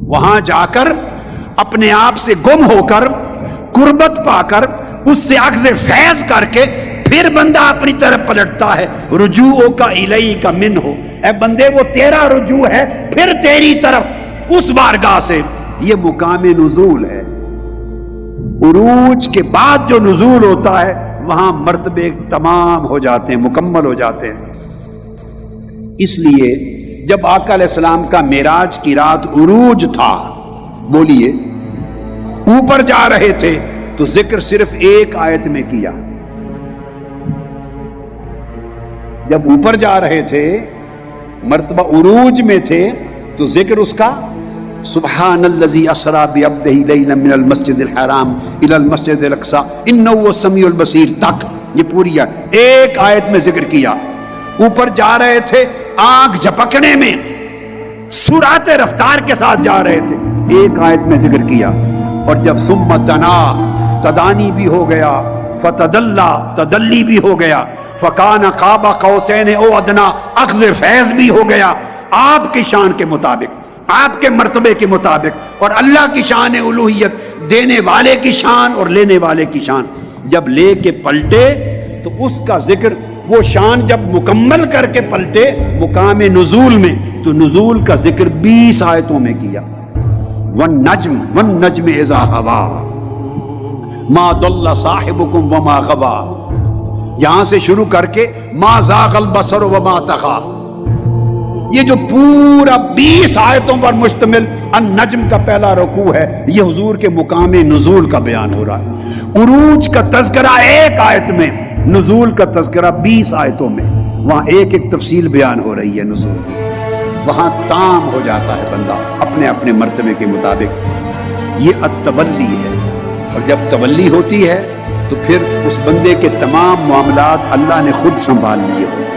وہاں جا کر اپنے آپ سے گم ہو کر قربت پا کر اس سے اخذ فیض کر کے پھر بندہ اپنی طرف پلٹتا ہے. رجوع کا الیہ کا من ہو، اے بندے وہ تیرا رجوع ہے پھر تیری طرف اس بارگاہ سے. یہ مقام نزول ہے. عروج کے بعد جو نزول ہوتا ہے وہاں مرتبے تمام ہو جاتے ہیں، مکمل ہو جاتے ہیں. اس لیے جب آقا علیہ السلام کا معراج کی رات عروج تھا، بولیے اوپر جا رہے تھے تو ذکر صرف ایک آیت میں کیا. جب اوپر جا رہے تھے مرتبہ عروج میں تھے تو ذکر اس کا سبحان الذی اسری بعبدہ لیلا من المسجد الحرام الی المسجد الاقصی انہ هو السمیع البصیر تک یہ پوری ایک آیت میں ذکر کیا. اوپر جا رہے تھے آنکھ جھپکنے میں سرعت رفتار کے ساتھ جا رہے تھے، ایک آیت میں ذکر کیا. اور جب ثم دنا تدانی بھی ہو گیا، فتدلا تدلی بھی ہو گیا، فکان قاب قوسین او ادنا اخذ فیض بھی ہو گیا. آپ کی شان کے مطابق، آپ کے مرتبے کے مطابق، اور اللہ کی شان الوہیت، دینے والے کی شان اور لینے والے کی شان. جب لے کے پلٹے تو اس کا ذکر، وہ شان جب مکمل کر کے پلٹے مقام نزول میں تو نزول کا ذکر 20 آیتوں میں کیا. والنجم اذا ہوا ما ضل صاحبکم وما غوا، یہاں سے شروع کر کے ما زاغ البصر وما طغى. یہ جو پورا 20 آیتوں پر مشتمل النجم کا پہلا رکوع ہے، یہ حضور کے مقام نزول کا بیان ہو رہا ہے. عروج کا تذکرہ ایک آیت میں، نزول کا تذکرہ 20 آیتوں میں. وہاں ایک ایک تفصیل بیان ہو رہی ہے نزول کی. وہاں تام ہو جاتا ہے بندہ اپنے اپنے مرتبے کے مطابق. یہ التولی ہے. اور جب تولی ہوتی ہے تو پھر اس بندے کے تمام معاملات اللہ نے خود سنبھال لیے ہوتے ہیں،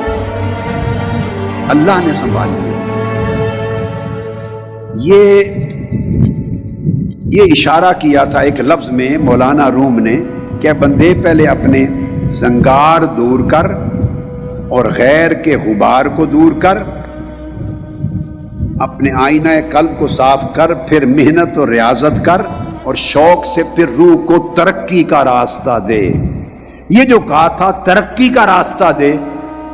اللہ نے سنبھال لیے ہوتے ہیں. یہ اشارہ کیا تھا ایک لفظ میں مولانا روم نے کہ بندے پہلے اپنے زنگار دور کر اور غیر کے غبار کو دور کر، اپنے آئینہ قلب کو صاف کر، پھر محنت اور ریاضت کر اور شوق سے پھر روح کو ترقی کا راستہ دے. یہ جو کہا تھا ترقی کا راستہ دے،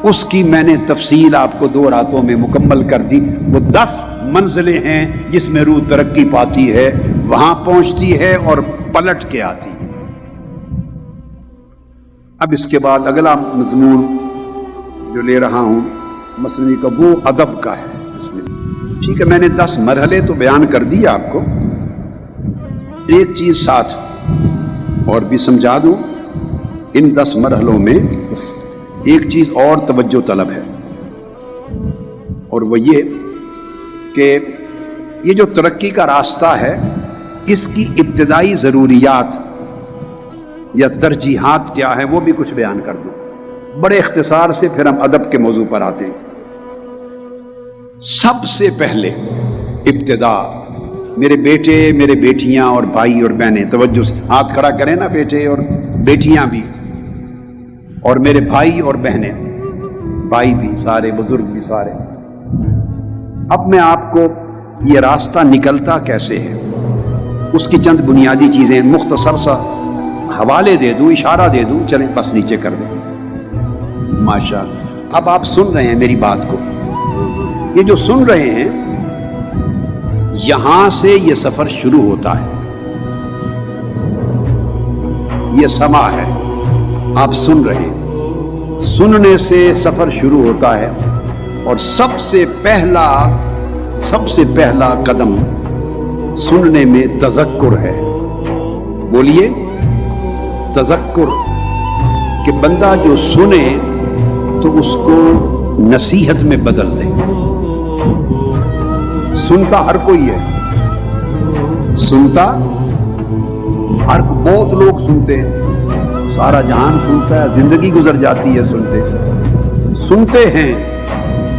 اس کی میں نے تفصیل آپ کو 2 راتوں میں مکمل کر دی. وہ 10 منزلیں ہیں جس میں روح ترقی پاتی ہے، وہاں پہنچتی ہے اور پلٹ کے آتی ہے. اب اس کے بعد اگلا مضمون جو لے رہا ہوں مثنوی کا وہ ادب کا ہے. ٹھیک ہے، میں نے 10 مرحلے تو بیان کر دیے آپ کو. ایک چیز ساتھ اور بھی سمجھا دوں، ان 10 مرحلوں میں ایک چیز اور توجہ طلب ہے، اور وہ یہ کہ یہ جو ترقی کا راستہ ہے اس کی ابتدائی ضروریات یا ترجیحات کیا ہیں وہ بھی کچھ بیان کر دوں بڑے اختصار سے، پھر ہم ادب کے موضوع پر آتے ہیں. سب سے پہلے ابتدا، میرے بیٹے، میرے بیٹیاں اور بھائی اور بہنیں توجہ سے ہاتھ کھڑا کریں نا، بیٹے اور بیٹیاں بھی، اور میرے بھائی اور بہنیں، بھائی بھی سارے، بزرگ بھی سارے. اب میں آپ کو یہ راستہ نکلتا کیسے ہے اس کی چند بنیادی چیزیں مختصر سا حوالے دے دوں، اشارہ دے دوں، چلیں بس نیچے کر دیں. ماشاءاللہ. اب آپ سن رہے ہیں میری بات کو، یہ جو سن رہے ہیں یہاں سے یہ سفر شروع ہوتا ہے، یہ سما ہے، آپ سن رہے ہیں، سننے سے سفر شروع ہوتا ہے. اور سب سے پہلا قدم سننے میں تذکر ہے. بولیے تذکر، کہ بندہ جو سنے تو اس کو نصیحت میں بدل دے. سنتا ہر کوئی ہے، سنتا ہر، بہت لوگ سنتے ہیں، سارا جہان سنتا ہے، زندگی گزر جاتی ہے سنتے ہیں،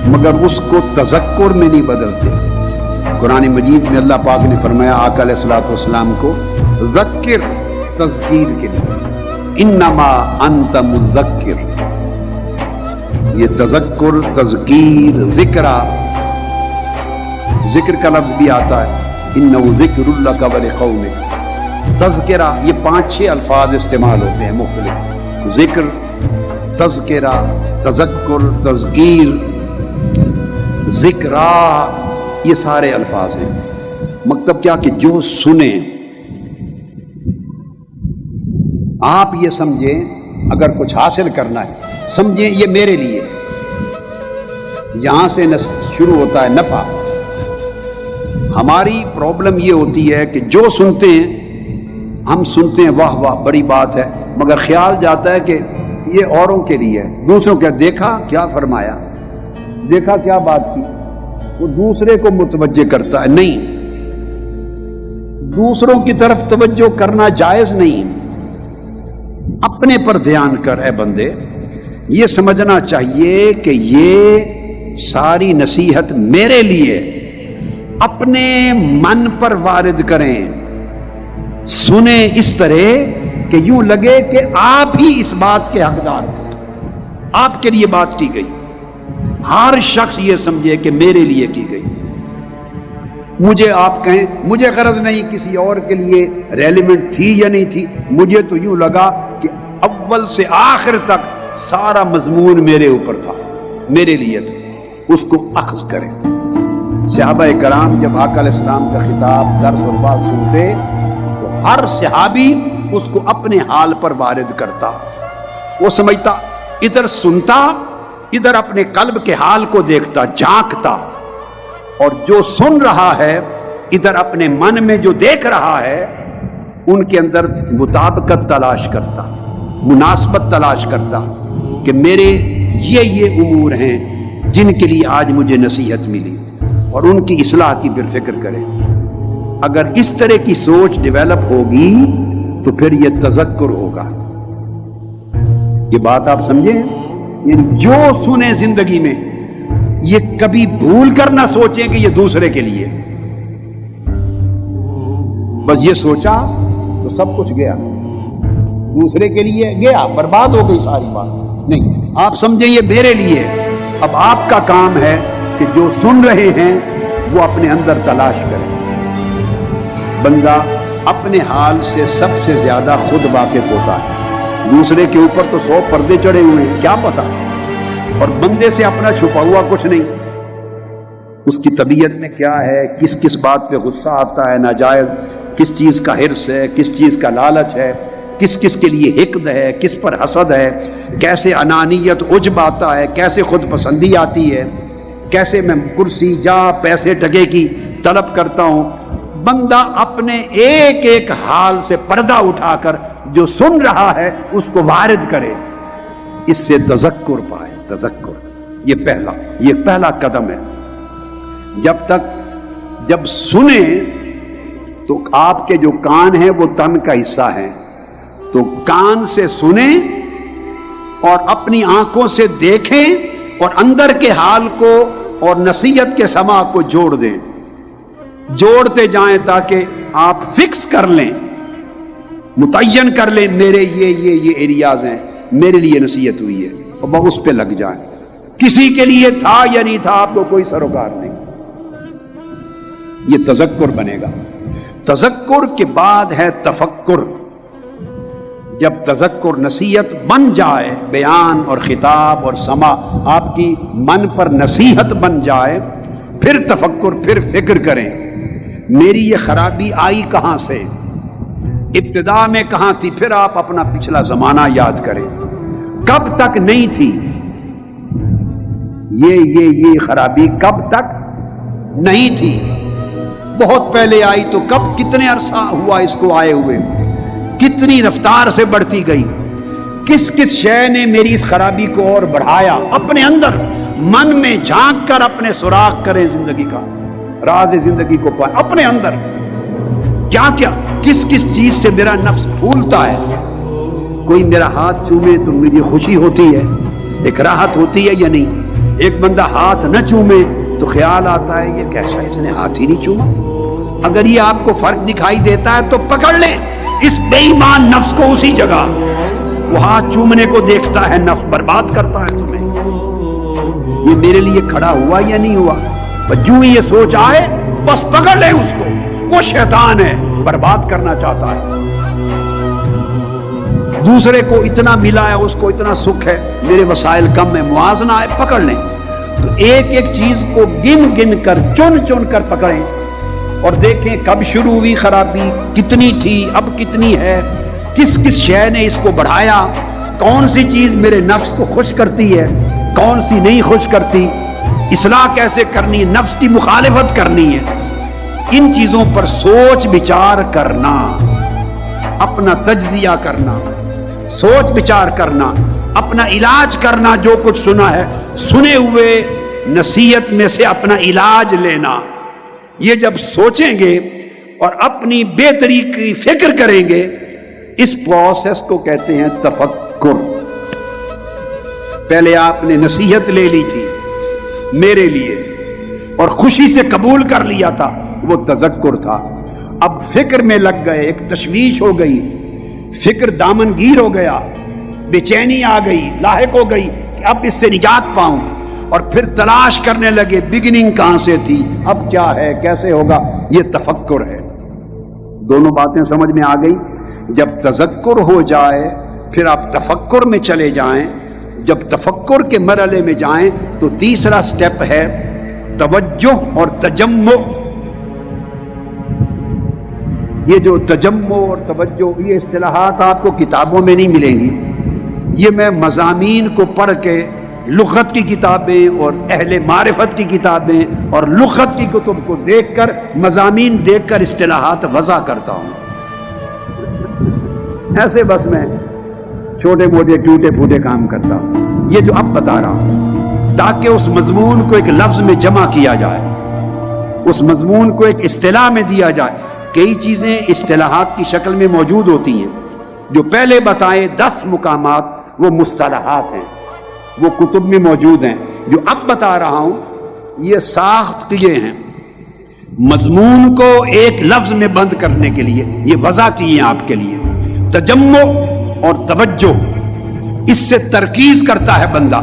مگر اس کو تذکر میں نہیں بدلتے. قرآن مجید میں اللہ پاک نے فرمایا آقا علیہ الصلوۃ والسلام کو ذکر، تذکیر کے لیے، انما انت مذکر. یہ تذکر، تذکیر، ذکر کا لفظ بھی آتا ہے. انہ ذکر لک ولقومک. تذکرہ یہ 5-6 الفاظ استعمال ہوتے ہیں مختلف. ذکر، تذکرہ، تذکر، تذکیر، ذکرہ، یہ سارے الفاظ ہیں. مطلب کیا کہ جو سنیں آپ یہ سمجھیں اگر کچھ حاصل کرنا ہے سمجھیں یہ میرے لیے. یہاں سے شروع ہوتا ہے نفع. ہماری پرابلم یہ ہوتی ہے کہ جو سنتے ہیں ہم سنتے ہیں واہ واہ بڑی بات ہے، مگر خیال جاتا ہے کہ یہ اوروں کے لیے ہے. دوسروں کیا دیکھا کیا فرمایا، دیکھا کیا بات کی، وہ دوسرے کو متوجہ کرتا ہے. نہیں، دوسروں کی طرف توجہ کرنا جائز نہیں. اپنے پر دھیان کر اے بندے. یہ سمجھنا چاہیے کہ یہ ساری نصیحت میرے لیے. اپنے من پر وارد کریں، سنیں اس طرح کہ یوں لگے کہ آپ ہی اس بات کے حقدار تھے، آپ کے لیے بات کی گئی. ہر شخص یہ سمجھے کہ میرے لیے کی گئی. مجھے آپ کہیں مجھے غرض نہیں کسی اور کے لیے ریلیونٹ تھی یا نہیں تھی، مجھے تو یوں لگا کہ اول سے آخر تک سارا مضمون میرے اوپر تھا، میرے لیے تھا. اس کو اخذ کریں. صحابہ کرام جب آقا علیہ السلام کا خطاب درس اور بات سنتے تو ہر صحابی اس کو اپنے حال پر وارد کرتا. وہ سمجھتا، ادھر سنتا، ادھر اپنے قلب کے حال کو دیکھتا، جھانکتا، اور جو سن رہا ہے ادھر اپنے من میں جو دیکھ رہا ہے ان کے اندر مطابقت تلاش کرتا، مناسبت تلاش کرتا کہ میرے یہ امور ہیں جن کے لیے آج مجھے نصیحت ملی، اور ان کی اصلاح کی پھر فکر کرے. اگر اس طرح کی سوچ ڈیولپ ہوگی تو پھر یہ تذکر ہوگا. یہ بات آپ سمجھیں، یعنی جو سنیں زندگی میں یہ کبھی بھول کر نہ سوچیں کہ یہ دوسرے کے لیے. بس یہ سوچا تو سب کچھ گیا، دوسرے کے لیے گیا، برباد ہو گئی ساری بات. نہیں، آپ سمجھیں یہ میرے لیے. اب آپ کا کام ہے کہ جو سن رہے ہیں وہ اپنے اندر تلاش کریں. بندہ اپنے حال سے سب سے زیادہ خود واقف ہوتا ہے. دوسرے کے اوپر تو 100 پردے چڑھے ہوئے ہیں، کیا پتا، اور بندے سے اپنا چھپا ہوا کچھ نہیں. اس کی طبیعت میں کیا ہے، کس کس بات پہ غصہ آتا ہے ناجائز، کس چیز کا حرص ہے، کس چیز کا لالچ ہے، کس کس کے لیے حقد ہے، کس پر حسد ہے، کیسے انانیت عجب آتا ہے، کیسے خود پسندی آتی ہے، کیسے میں کرسی جا پیسے ٹکے کی طلب کرتا ہوں. بندہ اپنے ایک ایک حال سے پردہ اٹھا کر جو سن رہا ہے اس کو وارد کرے، اس سے تذکر پائے. تذکر یہ پہلا قدم ہے. جب سنیں تو آپ کے جو کان ہیں وہ تن کا حصہ ہیں، تو کان سے سنیں اور اپنی آنکھوں سے دیکھیں اور اندر کے حال کو اور نصیحت کے سماع کو جوڑ دیں، جوڑتے جائیں تاکہ آپ فکس کر لیں، متعین کر لیں میرے یہ ایریاز ہیں، میرے لیے نصیحت ہوئی ہے، اور وہ اس پہ لگ جائیں. کسی کے لیے تھا یا نہیں تھا آپ کو کوئی سروکار نہیں. یہ تذکر بنے گا. تذکر کے بعد ہے تفکر. جب تذکر نصیحت بن جائے، بیان اور خطاب اور سماع آپ کی من پر نصیحت بن جائے، پھر تفکر، پھر فکر کریں میری یہ خرابی آئی کہاں سے، ابتدا میں کہاں تھی. پھر آپ اپنا پچھلا زمانہ یاد کریں، کب تک نہیں تھی یہ خرابی، کب تک نہیں تھی. بہت پہلے آئی تو کب، کتنے عرصہ ہوا اس کو آئے ہوئے، کتنی رفتار سے بڑھتی گئی، کس کس شے نے میری اس خرابی کو اور بڑھایا. اپنے اندر من میں جھانک کر اپنے سراغ کریں زندگی کا، راز زندگی کو پائیں اپنے اندر. کیا کیا کس کس چیز سے میرا نفس پھولتا ہے. کوئی میرا ہاتھ چومے تو مجھے خوشی ہوتی ہے، ایک راحت ہوتی ہے یا نہیں. ایک بندہ ہاتھ نہ چومے تو خیال آتا ہے یہ کیسا، اس نے ہاتھ ہی نہیں چوما. اگر یہ آپ کو فرق دکھائی دیتا ہے تو پکڑ لیں اس بے ایمان نفس کو اسی جگہ. وہ ہاتھ چومنے کو دیکھتا ہے، نفس برباد کرتا ہے تمہیں. یہ میرے لیے کھڑا ہوا یا نہیں ہوا، جو یہ سوچ آئے بس پکڑ لیں اس کو، وہ شیطان ہے، برباد کرنا چاہتا ہے۔ دوسرے کو اتنا ملا ہے، اس کو اتنا سکھ ہے، میرے وسائل کم ہے، موازنہ ہے، پکڑ لیں۔ تو ایک ایک چیز کو گن گن کر، چن چن کر پکڑیں اور دیکھیں کب شروع ہوئی خرابی، کتنی تھی، اب کتنی ہے، کس کس شے نے اس کو بڑھایا، کون سی چیز میرے نفس کو خوش کرتی ہے، کون سی نہیں خوش کرتی، اصلاح کیسے کرنی ہے، نفس کی مخالفت کرنی ہے۔ ان چیزوں پر سوچ بچار کرنا، اپنا تجزیہ کرنا، سوچ بچار کرنا، اپنا علاج کرنا، جو کچھ سنا ہے سنے ہوئے نصیحت میں سے اپنا علاج لینا۔ یہ جب سوچیں گے اور اپنی بہتری کی فکر کریں گے، اس پروسیس کو کہتے ہیں تفکر۔ پہلے آپ نے نصیحت لے لی تھی میرے لیے اور خوشی سے قبول کر لیا تھا، وہ تذکر تھا۔ اب فکر میں لگ گئے، ایک تشویش ہو گئی، فکر دامنگیر ہو گیا، بے چینی آ گئی، لاحق ہو گئی کہ اب اس سے نجات پاؤں، اور پھر تلاش کرنے لگے بگننگ کہاں سے تھی، اب کیا ہے، کیسے ہوگا۔ یہ تفکر ہے۔ دونوں باتیں سمجھ میں آ گئی۔ جب تذکر ہو جائے پھر آپ تفکر میں چلے جائیں، جب تفکر کے مرحلے میں جائیں تو تیسرا سٹیپ ہے توجہ اور تجمع۔ یہ جو تجمع اور توجہ، یہ اصطلاحات آپ کو کتابوں میں نہیں ملیں گی، یہ میں مضامین کو پڑھ کے، لغت کی کتابیں اور اہل معرفت کی کتابیں اور لغت کی کتب کو دیکھ کر، مضامین دیکھ کر اصطلاحات وضع کرتا ہوں۔ ایسے بس میں چھوٹے موٹے ٹوٹے پھوٹے کام کرتا ہوں، یہ جو اب بتا رہا ہوں، تاکہ اس مضمون کو ایک لفظ میں جمع کیا جائے، اس مضمون کو ایک اصطلاح میں دیا جائے۔ کئی چیزیں اصطلاحات کی شکل میں موجود ہوتی ہیں، جو پہلے بتائے 10 مقامات وہ مصطلحات ہیں، وہ کتب میں موجود ہیں۔ جو اب بتا رہا ہوں یہ ساخت کیے ہیں مضمون کو ایک لفظ میں بند کرنے کے لیے، یہ وضع کیے ہیں آپ کے لیے۔ تجمع اور توجہ، اس سے ترکیز کرتا ہے بندہ۔